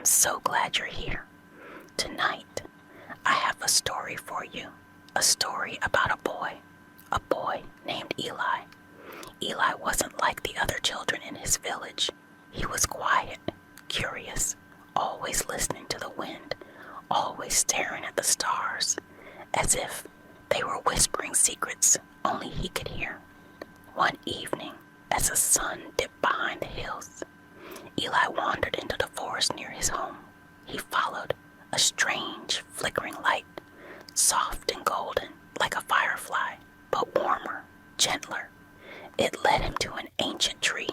so glad you're here. Tonight, I have a story for you. A story about a boy named Eli. Eli wasn't like the other children in his village. He was quiet, curious, always listening to the wind, always staring at the stars, as if they were whispering secrets only he could hear. One evening, as the sun dipped behind the hills, Eli wandered into the forest near his home. He followed a strange, flickering light, soft and golden like a firefly, but warmer, gentler. It led him to an ancient tree,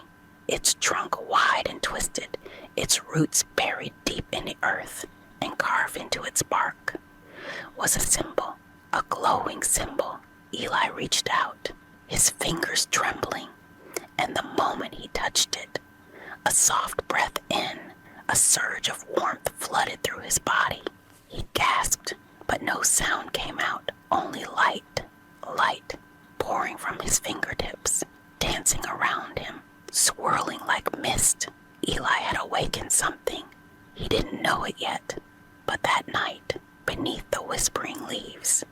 its trunk wide and twisted, its roots buried deep in the earth, and carved into its bark was a symbol, a glowing symbol. Eli reached out, his fingers trembling, and the moment he touched it, a soft breath in, a surge of warmth flooded through his body. He gasped, but no sound came out, only light pouring from his fingertips, dancing around him, swirling like mist. Eli had awakened something. He didn't know it yet, but that night, beneath the whispering leaves,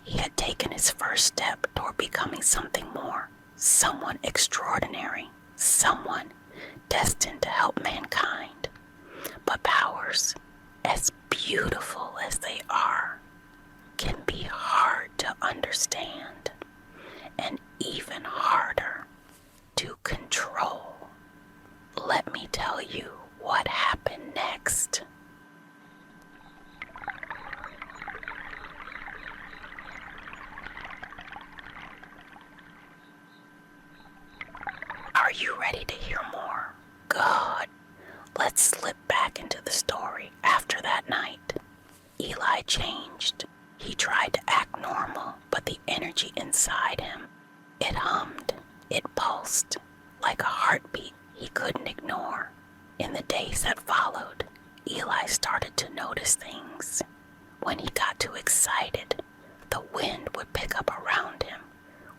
he had taken his first step toward becoming something more, someone extraordinary, someone destined to help mankind. But powers, as beautiful as they are, can be hard to understand and even harder to control. Let me tell you what happened next. Are you ready to hear more? Good. Let's slip back into the story after that night. Eli changed. He tried to act normal, but the energy inside him, it hummed, it pulsed, like a heartbeat he couldn't ignore. In the days that followed, Eli started to notice things. When he got too excited, the wind would pick up around him.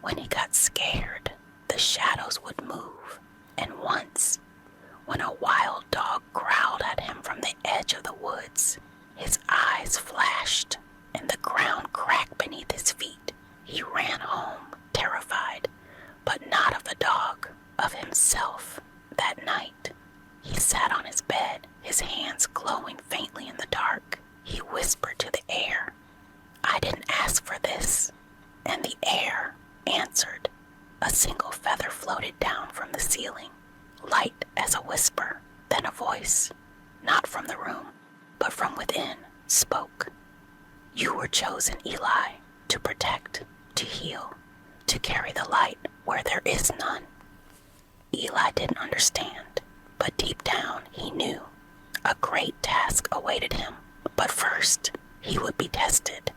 When he got scared, the shadows would move. And once, when a wild dog growled at him from the edge of the woods, his eyes flashed and the ground cracked beneath his feet. He ran home, terrified, but not of the dog, of himself. That night, he sat on his bed, his hands glowing faintly in the dark. He whispered to the air, "I didn't ask for this." And the air answered. A single feather floated down from the ceiling, light as a whisper. Then a voice, not from the room, but from within, spoke. "You were chosen, Eli, to protect, to heal, to carry the light where there is none." Eli didn't understand, but deep down he knew a great task awaited him. But first, he would be tested.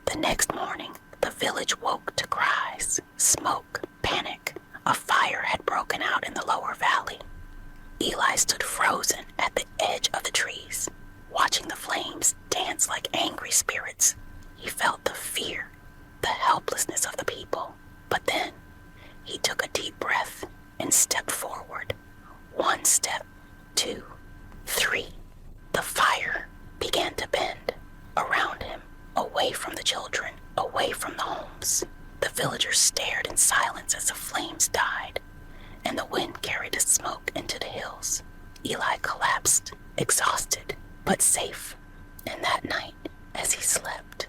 The next morning, the village woke to cries, smoke, panic. A fire had broken out in the lower valley. Eli stood frozen at the edge of the trees, watching the flames dance like angry spirits. He felt the fear, the helplessness of the people. But then, he took a deep breath and stepped forward. One step, 2, 3. The fire began to bend around him, away from the children, away from the homes. The villagers stared in silence as the flames died, and the wind carried the smoke into the hills. Eli collapsed, exhausted, but safe. And that night, as he slept,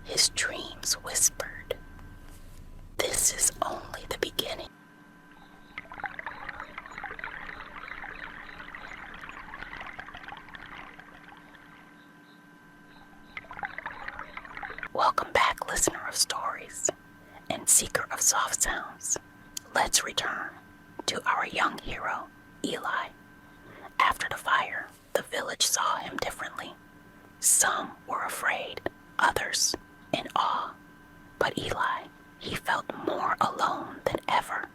his dreams whispered, "This is only the beginning." Welcome back, listener of stories and seeker of soft sounds. Let's return to our young hero, Eli. After the fire, the village saw him differently. Some were afraid, others in awe. But Eli, he felt more alone than ever.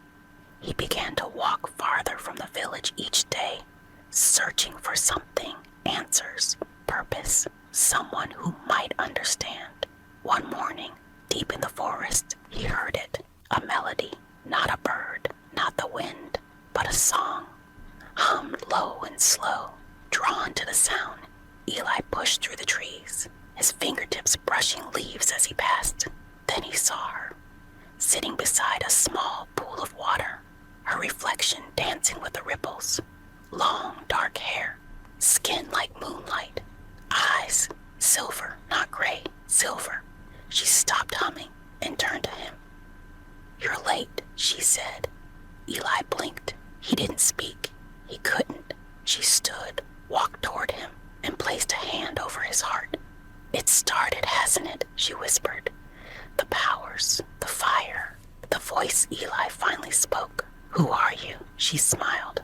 He began to walk farther from the village each day, searching for something, answers, purpose, someone who might understand. One morning, deep in the forest, he heard it, a melody, not a bird, not the wind, but a song, hummed low and slow, Drawn to the sound, Eli pushed through the trees, his fingertips brushing leaves as he passed. Then he saw her, sitting beside a small pool of water, her reflection dancing with the ripples. Long, dark hair, skin like moonlight, eyes silver, not gray, silver. She stopped humming and turned to him. "You're late," she said. Eli blinked. He didn't speak. He couldn't. She stood, walked toward him, and placed a hand over his heart. "It started, hasn't it?" she whispered. "The powers, the fire." The voice Eli finally spoke. "Who are you?" She smiled.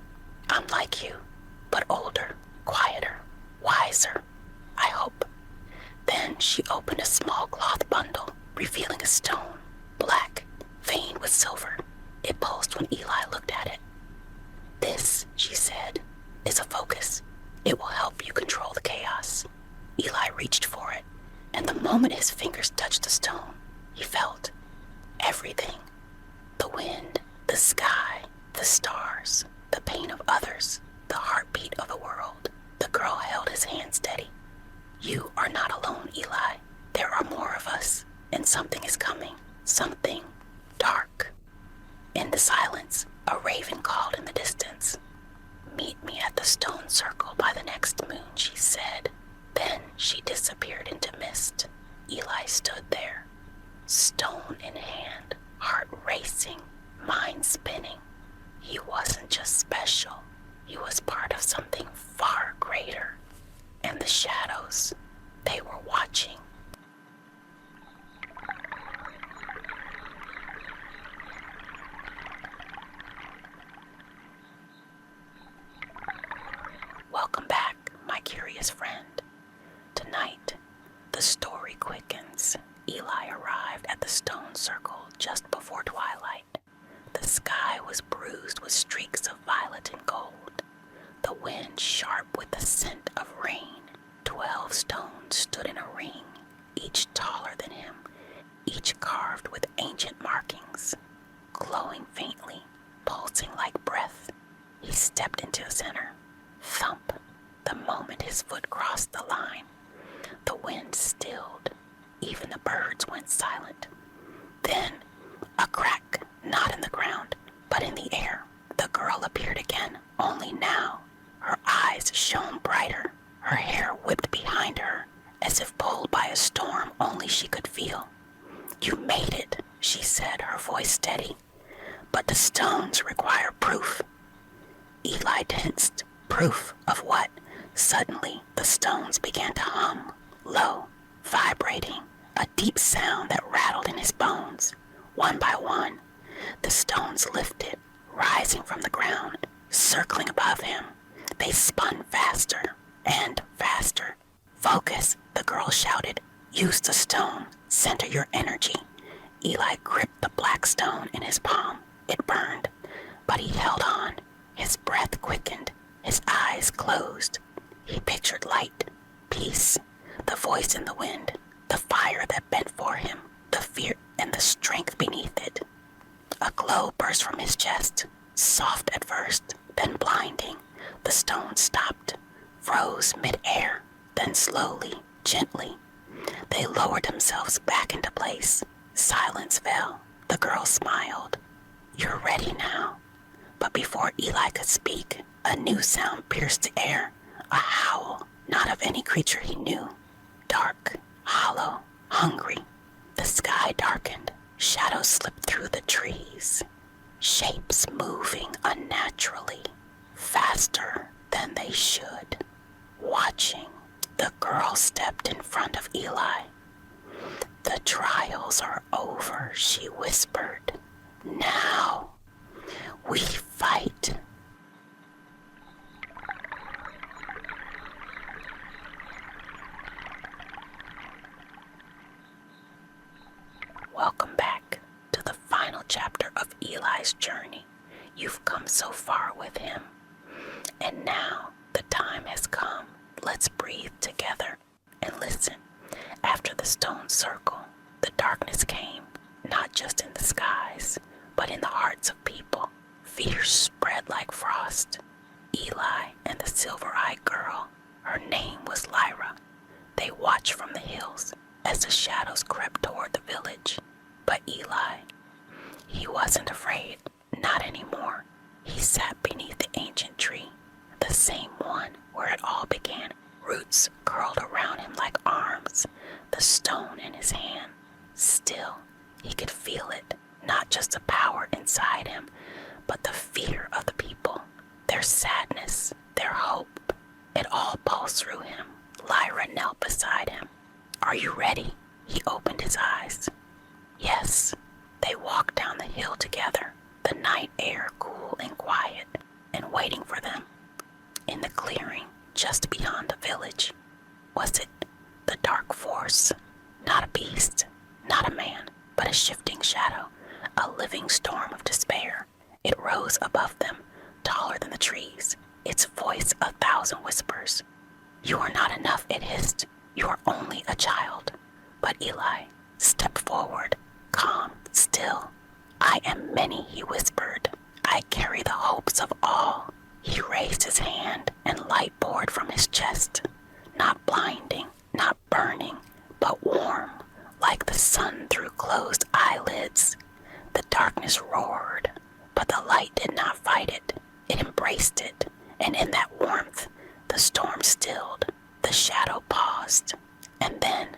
"I'm like you, but older, quieter, wiser, I hope." Then she opened a small cloth bundle, revealing a stone, black, veined with silver. It pulsed when Eli looked at it. "This," she said, "is a focus. It will help you control the chaos." Eli reached for it, and the moment his fingers touched the stone, he felt everything. The wind, the sky, the stars, the pain of others, the heartbeat of the world. The girl held his hand steady. "You are not alone, Eli. There are more of us, and something is coming. Something dark." In the silence, a raven called in the distance. "Meet me at the stone circle by the next moon," she said. Then she disappeared into mist. Eli stood there, stone in hand, heart racing, mind spinning. He wasn't just special. He was part of something far greater. And the shadows, they were watching. Welcome back, my curious friend. Tonight, the story quickens. Eli arrived at the stone circle just before twilight. The sky was bruised with streaks of violet and gold, the wind sharp with the scent of rain. 12 stones stood in a ring, each taller than him, each carved with ancient markings, glowing faintly, pulsing like breath. He stepped into the center. Thump! The moment his foot crossed the line, the wind stilled. Even the birds went silent. Then, a crack, not in the ground, but in the air. The girl appeared again, only now her eyes shone brighter, her hair whipped behind her, as if pulled by a storm only she could feel. "You made it," she said, her voice steady. "But the stones require proof." Eli tensed. Proof of what? Suddenly, the stones began to hum, low, vibrating, a deep sound that rattled in his bones. One by one, the stones lifted, rising from the ground, circling above him. They spun faster and faster. "Focus," the girl shouted. "Use the stone. Center your energy." Eli gripped the black stone in his palm. It burned, but he held on. His breath quickened. His eyes closed. He pictured light, peace, the voice in the wind, the fire that bent for him, the fear and the strength beneath it. A glow burst from his chest, soft at first, then blinding. The stone stopped, froze mid-air, then slowly, gently, they lowered themselves back into place. Silence fell. The girl smiled. "You're ready now." But before Eli could speak, a new sound pierced the air, a howl, not of any creature he knew. Dark, hollow, hungry. The sky darkened. Shadows slipped through the trees. Shapes moving unnaturally, faster than they should. Watching, the girl stepped in front of Eli. "The trials are over," she whispered. "Now we fight." Welcome back to the final chapter of Eli's journey. You've come so far with him. And now the time has come. Let's breathe together and listen. After the stone circle, the darkness came, not just in the skies, but in the hearts of people. Fear spread like frost. Eli and the silver-eyed girl, her name was Lyra, they watched from the hills as the shadows crept toward the village. But Eli, he wasn't afraid, not anymore. He sat beneath the ancient tree, the same one where it all began. Roots curled around him like arms, the stone in his hand. Still, he could feel it, not just the power inside him, but the fear of the people, their sadness, their hope. It all pulsed through him. Lyra knelt beside him. "Are you ready?" He opened his eyes. Yes. They walked down the hill together, the night air cool and quiet, and waiting for them. In the clearing, just beyond the village, was it the dark force? Not a beast, not a man, but a shifting shadow, a living storm of despair. It rose above them, taller than the trees, its voice a thousand whispers. "You are not enough," it hissed. "You are only a child." But Eli stepped forward, calm, still. "I am many," he whispered. "I carry the hopes of all." He raised his hand, and light poured from his chest. Not blinding, not burning, but warm, like the sun through closed eyelids. The darkness roared, but the light did not fight it. It embraced it, and in that warmth, the storm stilled. The shadow paused, and then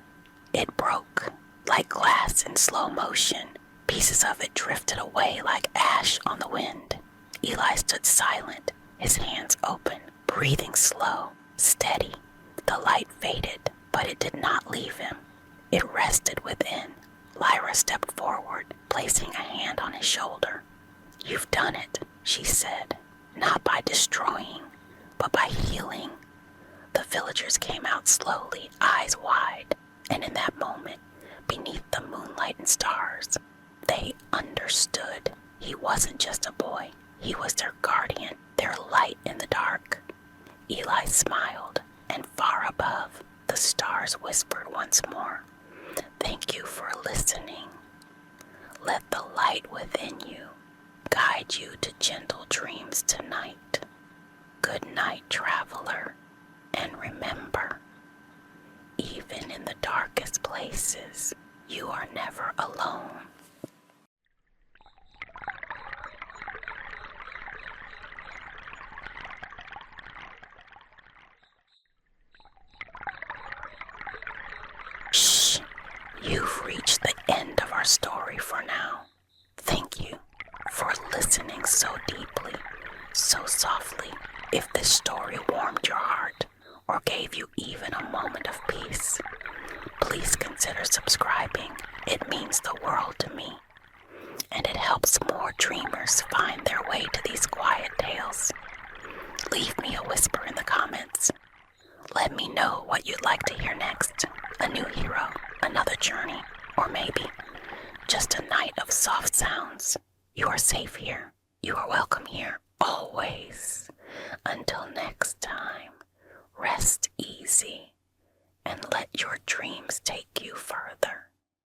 it broke, like glass in slow motion. Pieces of it drifted away like ash on the wind. Eli stood silent, his hands open, breathing slow, steady. The light faded, but it did not leave him. It rested within. Lyra stepped forward, placing a hand on his shoulder. "You've done it," she said, "not by destroying, but by healing." The villagers came out slowly, eyes wide, and in that moment, beneath the moonlight and stars, they understood. He wasn't just a boy. He was their guardian, their light in the dark. Eli smiled, and far above, the stars whispered once more, "Thank you for listening. Let the light within you guide you to gentle dreams tonight. Good night, traveler, and remember, even in the darkest places, you are never alone." Shh! You've reached the end of our story for now. Thank you for listening so deeply, so softly. If this story warmed your heart or gave you even a moment of peace, please consider subscribing. It means the world to me, and it helps more dreamers find their way to these quiet tales. Leave me a whisper in the comments. Let me know what you'd like to hear next. A new hero, another journey, or maybe just a night of soft sounds. You are safe here. You are welcome here, always. Until next time, rest easy and let your dreams take you further.